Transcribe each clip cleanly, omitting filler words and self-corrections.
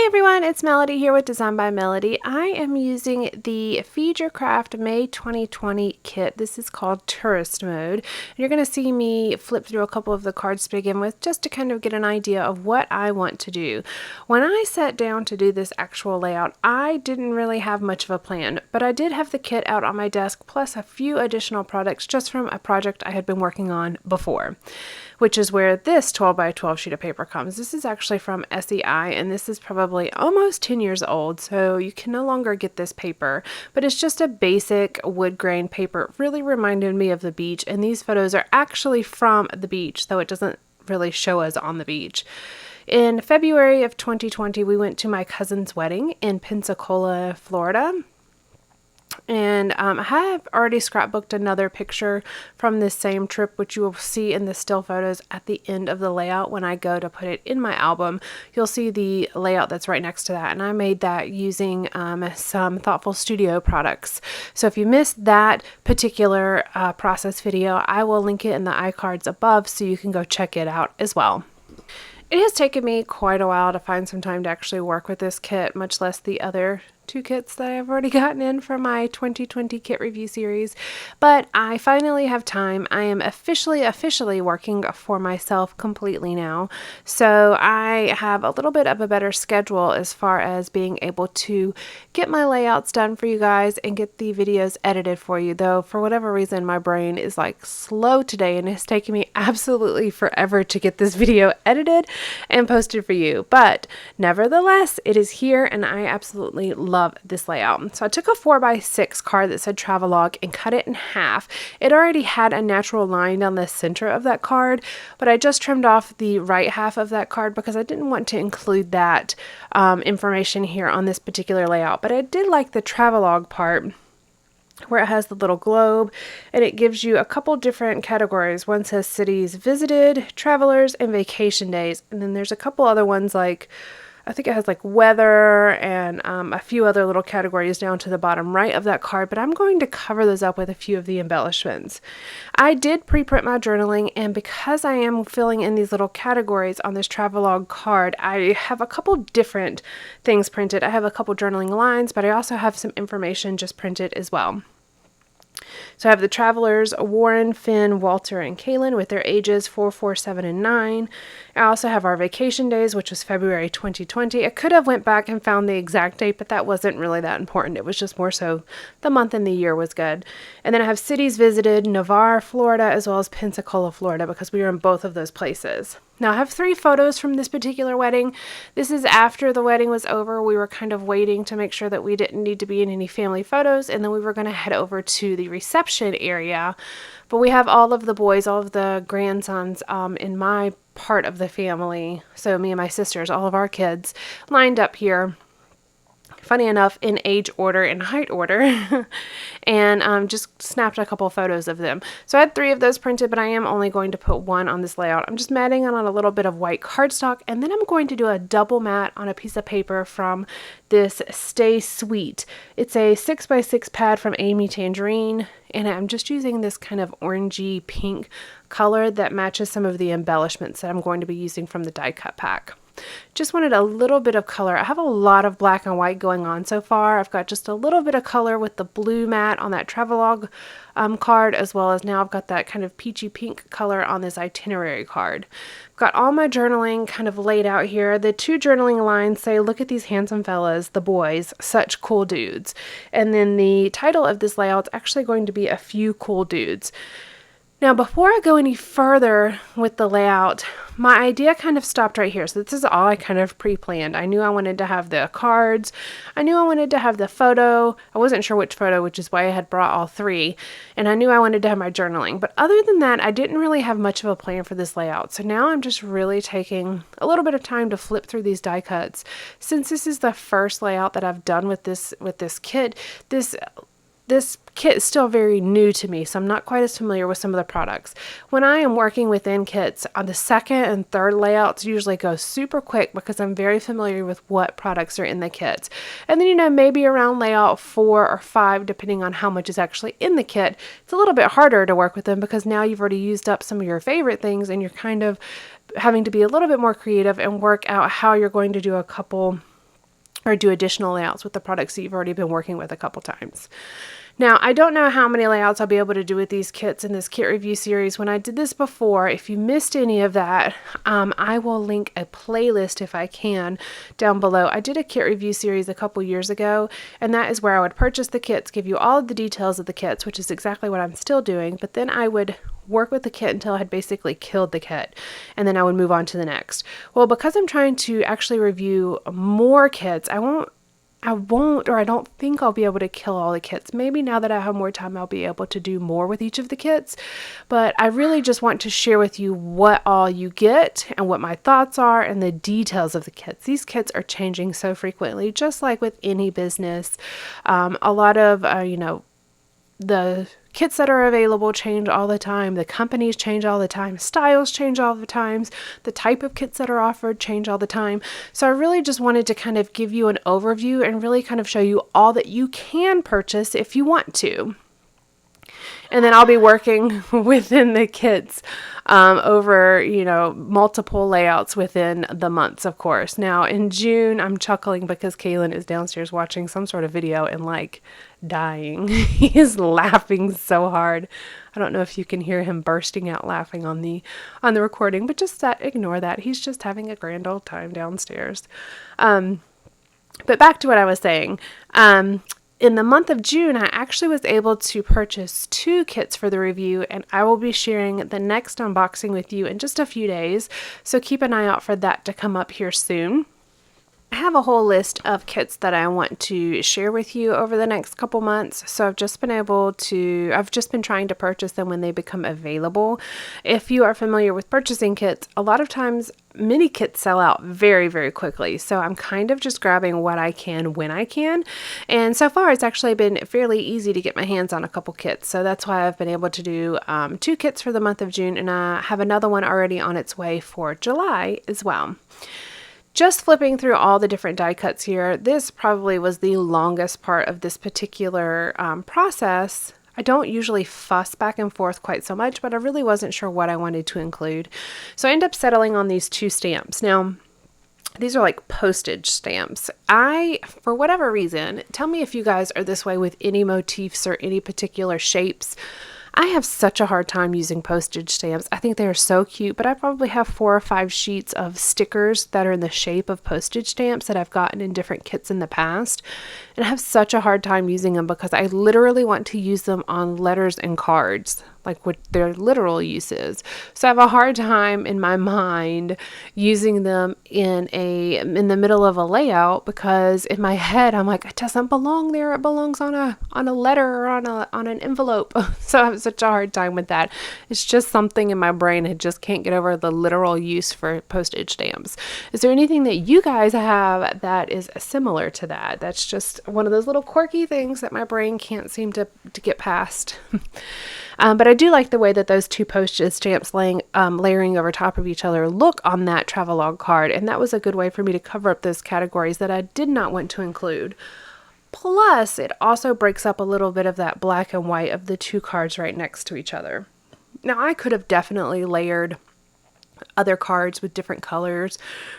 Hey everyone, it's Melody here with Design by Melody. I am using the Feed Your Craft May 2020 kit. This is called Tourist Mode. And you're going to see me flip through a couple of the cards to begin with just to kind of get an idea of what I want to do. When I sat down to do this actual layout, I didn't really have much of a plan, but I did have the kit out on my desk plus a few additional products just from a project I had been working on before, which is where this 12 by 12 sheet of paper comes. This is actually from SEI, and this is probably almost 10 years old, so you can no longer get this paper, but it's just a basic wood grain paper. It really reminded me of the beach, and these photos are actually from the beach, though it doesn't really show us on the beach. In February of 2020, we went to my cousin's wedding in Pensacola, Florida. And I have already scrapbooked another picture from this same trip, which you will see in the still photos at the end of the layout when I go to put it in my album. You'll see the layout that's right next to that, and I made that using some Thoughtful Studio products. So if you missed that particular process video, I will link it in the iCards above so you can go check it out as well. It has taken me quite a while to find some time to actually work with this kit, much less the other two kits that I've already gotten in for my 2020 kit review series, but I finally have time. I am officially working for myself completely now, so I have a little bit of a better schedule as far as being able to get my layouts done for you guys and get the videos edited for you, though for whatever reason my brain is like slow today and it's taking me absolutely forever to get this video edited and posted for you, but nevertheless it is here and I absolutely love this layout. So I took a 4x6 card that said Travelogue and cut it in half. It already had a natural line down the center of that card, but I just trimmed off the right half of that card because I didn't want to include that information here on this particular layout. But I did like the Travelogue part where it has the little globe and it gives you a couple different categories. One says cities visited, travelers, and vacation days. And then there's a couple other ones like I think it has like weather and a few other little categories down to the bottom right of that card, but I'm going to cover those up with a few of the embellishments. I did pre-print my journaling, and because I am filling in these little categories on this Travelogue card, I have a couple different things printed. I have a couple journaling lines, but I also have some information just printed as well. So I have the travelers, Warren, Finn, Walter, and Kaylin with their ages 4, 4, 7, and 9. I also have our vacation days, which was February 2020. I could have went back and found the exact date, but that wasn't really that important. It was just more so the month and the year was good. And then I have cities visited, Navarre, Florida, as well as Pensacola, Florida, because we were in both of those places. Now I have 3 photos from this particular wedding. This is after the wedding was over. We were kind of waiting to make sure that we didn't need to be in any family photos, and then we were going to head over to the reception area. But we have all of the boys, all of the grandsons in my part of the family, so me and my sisters, all of our kids lined up here. Funny enough, in age order and height order, and just snapped a couple photos of them. So I had 3 of those printed, but I am only going to put 1 on this layout. I'm just matting on a little bit of white cardstock, and then I'm going to do a double mat on a piece of paper from this Stay Sweet. It's a 6x6 pad from Amy Tangerine, and I'm just using this kind of orangey pink color that matches some of the embellishments that I'm going to be using from the die cut pack. Just wanted a little bit of color. I have a lot of black and white going on so far. I've got just a little bit of color with the blue mat on that Travelogue card, as well as now I've got that kind of peachy pink color on this itinerary card. I've got all my journaling kind of laid out here. The 2 journaling lines say, "Look at these handsome fellas, the boys, such cool dudes." And then the title of this layout is actually going to be "A Few Cool Dudes." Now, before I go any further with the layout, my idea kind of stopped right here. So this is all I kind of pre-planned. I knew I wanted to have the cards. I knew I wanted to have the photo. I wasn't sure which photo, which is why I had brought all 3. And I knew I wanted to have my journaling. But other than that, I didn't really have much of a plan for this layout. So now I'm just really taking a little bit of time to flip through these die cuts. Since this is the first layout that I've done with this kit, this kit is still very new to me, so I'm not quite as familiar with some of the products. When I am working within kits, on the second and third layouts usually go super quick because I'm very familiar with what products are in the kits. And then, maybe around layout 4 or 5, depending on how much is actually in the kit, it's a little bit harder to work with them because now you've already used up some of your favorite things and you're kind of having to be a little bit more creative and work out how you're going to do a couple or do additional layouts with the products that you've already been working with a couple times. Now, I don't know how many layouts I'll be able to do with these kits in this kit review series. When I did this before, if you missed any of that, I will link a playlist if I can down below. I did a kit review series a couple years ago, and that is where I would purchase the kits, give you all of the details of the kits, which is exactly what I'm still doing, but then I would work with the kit until I had basically killed the kit, and then I would move on to the next. Well, because I'm trying to actually review more kits, I don't think I'll be able to kill all the kits. Maybe now that I have more time, I'll be able to do more with each of the kits. But I really just want to share with you what all you get and what my thoughts are and the details of the kits. These kits are changing so frequently, just like with any business. A lot of, the kits that are available change all the time. The companies change all the time. Styles change all the time. The type of kits that are offered change all the time. So I really just wanted to kind of give you an overview and really kind of show you all that you can purchase if you want to. And then I'll be working within the kits over, multiple layouts within the months, of course. Now, in June, I'm chuckling because Kaylin is downstairs watching some sort of video and dying. He is laughing so hard. I don't know if you can hear him bursting out laughing on the recording, but just ignore that. He's just having a grand old time downstairs. But back to what I was saying. In the month of June, I actually was able to purchase 2 kits for the review, and I will be sharing the next unboxing with you in just a few days, so keep an eye out for that to come up here soon. I have a whole list of kits that I want to share with you over the next couple months, so I've just been trying to purchase them when they become available. If you are familiar with purchasing kits, a lot of times mini kits sell out very, very quickly, so I'm kind of just grabbing what I can when I can, and so far it's actually been fairly easy to get my hands on a couple kits, so that's why I've been able to do 2 kits for the month of June, and I have another one already on its way for July as well. Just flipping through all the different die cuts here, this probably was the longest part of this particular process. I don't usually fuss back and forth quite so much, but I really wasn't sure what I wanted to include. So I ended up settling on these 2 stamps. Now, these are like postage stamps. For whatever reason, tell me if you guys are this way with any motifs or any particular shapes. I have such a hard time using postage stamps. I think they are so cute, but I probably have 4 or 5 sheets of stickers that are in the shape of postage stamps that I've gotten in different kits in the past. And I have such a hard time using them because I literally want to use them on letters and cards, like what their literal use is. So I have a hard time in my mind using them in the middle of a layout because in my head I'm like, it doesn't belong there. It belongs on a letter or on an envelope. So I have such a hard time with that. It's just something in my brain. I just can't get over the literal use for postage stamps. Is there anything that you guys have that is similar to that? That's just one of those little quirky things that my brain can't seem to get past. But I do like the way that those 2 postage stamps layering over top of each other look on that travelogue card, and that was a good way for me to cover up those categories that I did not want to include. Plus, it also breaks up a little bit of that black and white of the 2 cards right next to each other. Now, I could have definitely layered other cards with different colors,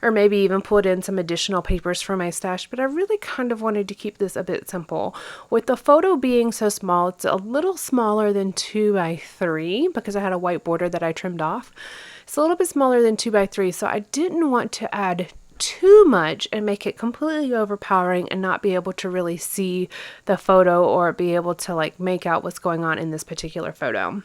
or maybe even put in some additional papers for my stash, but I really kind of wanted to keep this a bit simple. With the photo being so small, it's a little smaller than 2 by 3 because I had a white border that I trimmed off. It's a little bit smaller than 2 by 3, so I didn't want to add too much and make it completely overpowering and not be able to really see the photo or be able to make out what's going on in this particular photo.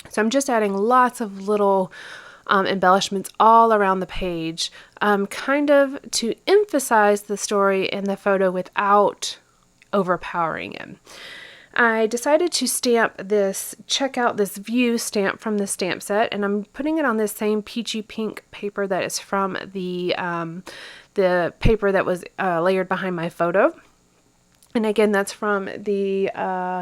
So I'm just adding lots of little embellishments all around the page, kind of to emphasize the story in the photo without overpowering it. I decided to stamp this, check out this view stamp from the stamp set, and I'm putting it on this same peachy pink paper that is from the paper that was layered behind my photo. And again, that's from the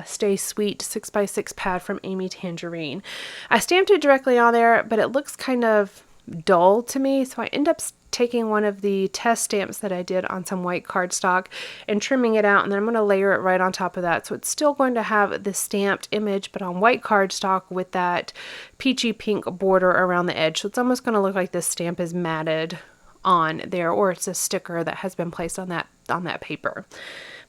Stay Sweet 6x6 pad from Amy Tangerine. I stamped it directly on there, but it looks kind of dull to me, so I end up taking one of the test stamps that I did on some white cardstock and trimming it out, and then I'm going to layer it right on top of that. So it's still going to have the stamped image, but on white cardstock with that peachy pink border around the edge. So it's almost going to look like this stamp is matted on there, or it's a sticker that has been placed on that paper.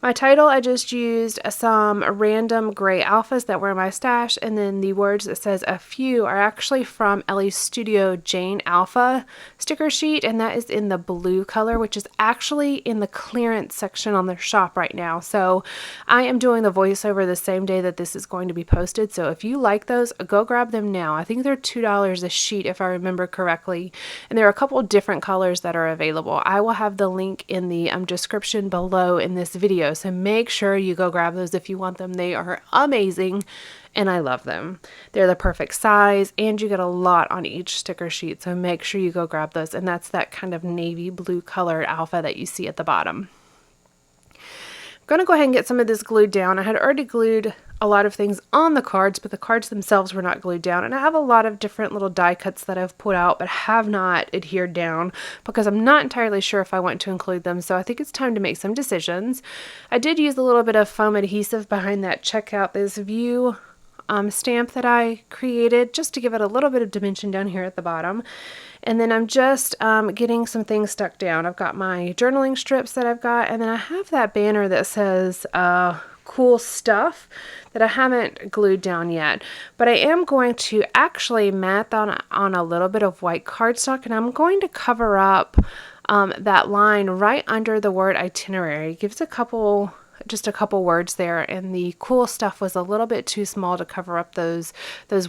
My title, I just used some random gray alphas that were in my stash, and then the words that says a few are actually from Ellie's Studio Jane Alpha sticker sheet, and that is in the blue color, which is actually in the clearance section on their shop right now. So I am doing the voiceover the same day that this is going to be posted, so if you like those, go grab them now. I think they're $2 a sheet if I remember correctly, and there are a couple different colors that are available. I will have the link in the description below in this video, so make sure you go grab those if you want them. They are amazing and I love them. They're the perfect size and you get a lot on each sticker sheet, so make sure you go grab those. And that's that kind of navy blue colored alpha that you see at the bottom. I'm going to go ahead and get some of this glued down. I had already glued a lot of things on the cards, but the cards themselves were not glued down. And I have a lot of different little die cuts that I've put out but have not adhered down because I'm not entirely sure if I want to include them. So I think it's time to make some decisions. I did use a little bit of foam adhesive behind that Check Out This View stamp that I created just to give it a little bit of dimension down here at the bottom. And then I'm just getting some things stuck down. I've got my journaling strips that I've got, and then I have that banner that says cool stuff that I haven't glued down yet. But I am going to actually mat that on a little bit of white cardstock, and I'm going to cover up that line right under the word itinerary. It gives just a couple words there, and the cool stuff was a little bit too small to cover up those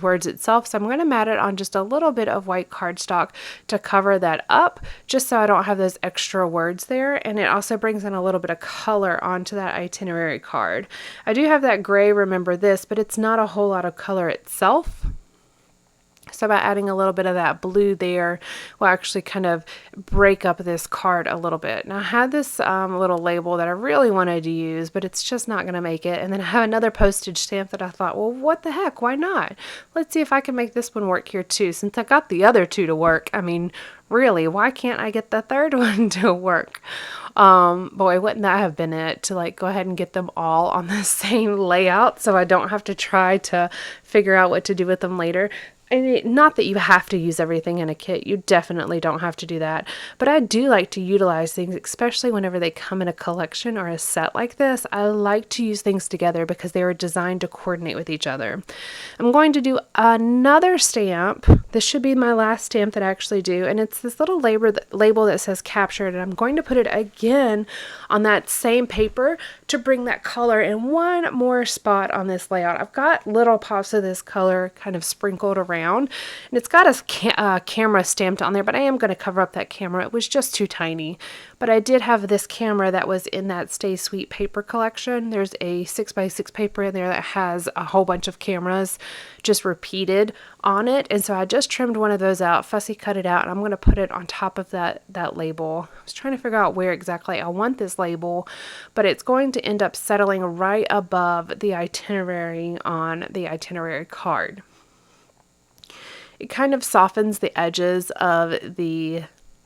words itself, so I'm going to mat it on just a little bit of white cardstock to cover that up, just so I don't have those extra words there. And it also brings in a little bit of color onto that itinerary card. I do have that gray, remember this, but it's not a whole lot of color itself. So by adding a little bit of that blue there will actually kind of break up this card a little bit. Now I had this little label that I really wanted to use, but it's just not going to make it. And then I have another postage stamp that I thought, well, what the heck? Why not? Let's see if I can make this one work here too. Since I got the other two to work, I mean, really, why can't I get the third one to work? Boy, wouldn't that have been it to like go ahead and get them all on the same layout so I don't have to try to figure out what to do with them later. Not that you have to use everything in a kit. You definitely don't have to do that. But I do like to utilize things, especially whenever they come in a collection or a set like this. I like to use things together because they were designed to coordinate with each other. I'm going to do another stamp. This should be my last stamp that I actually do. And it's this little label that says captured. And I'm going to put it again on that same paper to bring that color in one more spot on this layout. I've got little pops of this color kind of sprinkled around. And it's got a camera stamped on there, but I am going to cover up that camera. It was just too tiny. But I did have this camera that was in that Stay Sweet paper collection. There's a 6x6 paper in there that has a whole bunch of cameras just repeated on it. And so I just trimmed one of those out, fussy cut it out, and I'm going to put it on top of that label. I was trying to figure out where exactly I want this label, but it's going to end up settling right above the itinerary on the itinerary card. It kind of softens the edges of the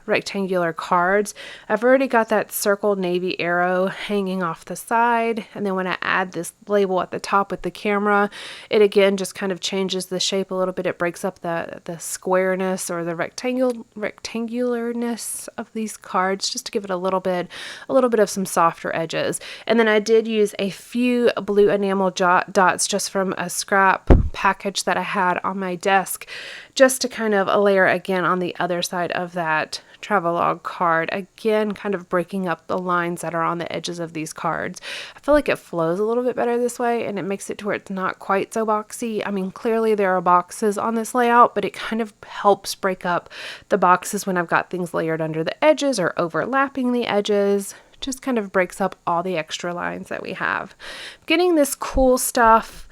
rectangular cards. I've already got that circled navy arrow hanging off the side, and then when I add this label at the top with the camera, it again just kind of changes the shape a little bit. It breaks up the squareness or the rectangularness of these cards just to give it a little bit of some softer edges. And then I did use a few blue enamel dots just from a scrap package that I had on my desk, just to kind of layer again on the other side of that Travelog card, again kind of breaking up the lines that are on the edges of these cards. I feel like it flows a little bit better this way, and it makes it to where it's not quite so boxy. I mean, clearly there are boxes on this layout, but it kind of helps break up the boxes when I've got things layered under the edges or overlapping the edges. Just kind of breaks up all the extra lines that we have. Getting this cool stuff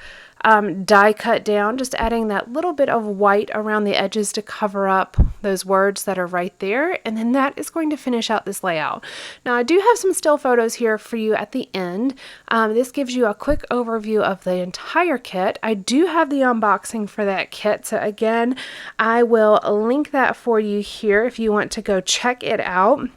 die cut down, just adding that little bit of white around the edges to cover up those words that are right there, and then that is going to finish out this layout. Now I do have some still photos here for you at the end. This gives you a quick overview of the entire kit. I do have the unboxing for that kit, so again I will link that for you here if you want to go check it out.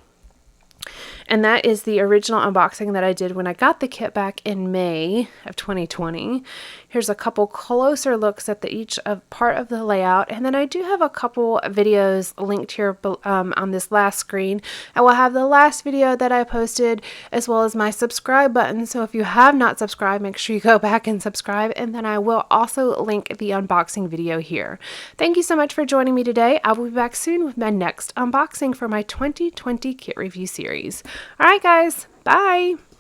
And that is the original unboxing that I did when I got the kit back in May of 2020. Here's a couple closer looks at each part of the layout, and then I do have a couple videos linked here on this last screen. I will have the last video that I posted as well as my subscribe button, so if you have not subscribed, make sure you go back and subscribe, and then I will also link the unboxing video here. Thank you so much for joining me today. I will be back soon with my next unboxing for my 2020 kit review series. All right, guys, bye.